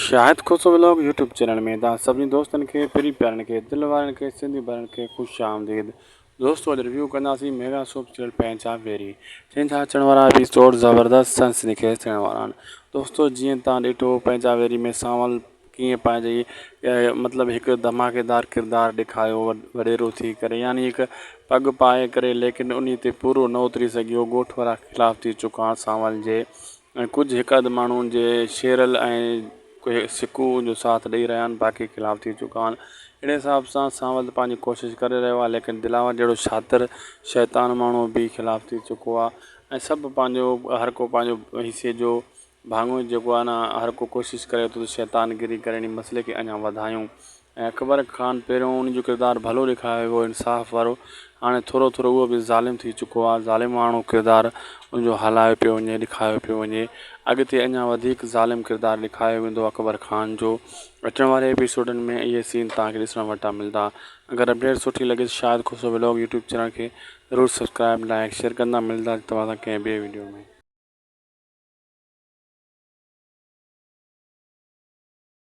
शाहिद खुशो vlog YouTube channel में तव्हां सभिनी दोस्तनि खे प्यारी प्यारनि खे दिलि वारनि खे सिंधी ॿारनि खे ख़ुशि आमदीद। दोस्तों अॼु रिव्यू कंदासीं मेगा सोप सीरियल पंहिंजा वेरी, जंहिंजा अचण वारा एपिसोड ज़बरदस्त सनसनीखेज़ थियण वारा आहिनि। दोस्तों जीअं तव्हां ॾिठो पंहिंजा वेरी में सांवल कीअं पंहिंजी मतिलबु हिकु धमाकेदार किरदारु ॾेखारियो वॾेरो थी करे, यानी हिकु पॻ पाए करे, लेकिन उन ते पूरो न उतरी सघियो। ॻोठ वारा ख़िलाफ़ु थी चुका आहिनि सांवल जे, ऐं कुझु हिकु अधु माण्हुनि जे शेरल ऐं कोई सिकू जो साथ ॾेई रहिया आहिनि, बाक़ी ख़िलाफ़ु थी चुका आहिनि। अहिड़े हिसाब सां सांवल पंहिंजी कोशिशि करे रहियो आहे, लेकिन दिलावर जहिड़ो शातिर शैतान माण्हू बि ख़िलाफ़ु थी चुको आहे। ऐं सभु पंहिंजो हर को पंहिंजो हिसे जो भाङो जेको आहे न, हर को कोशिशि करे थो त शैतानगिरी करे इन मसइले खे अञा वधायूं। ऐं अकबर ख़ान पहिरियों उन जो किरदारु भलो ॾेखारियो वियो इंसाफ़ वारो, हाणे थोरो थोरो उहो बि ज़ालिम थी चुको आहे। ज़ालिम माण्हू किरदारु उनजो हलायो पियो वञे, ॾेखारियो पियो वञे। अॻिते अञा वधीक ज़ालिम किरदारु ॾेखारियो वेंदो अकबर ख़ान जो। अचण वारे एपिसोडनि में इहे सीन तव्हांखे ॾिसण वटा मिलंदा। अगरि अपडेट सुठी लॻे शाहिद खुशो व्लॉग यूट्यूब चैनल खे ज़रूरु सब्सक्राइब लाइक शेयर कंदा। मिलंदा तव्हां सां कंहिं ॿिए वीडियो में।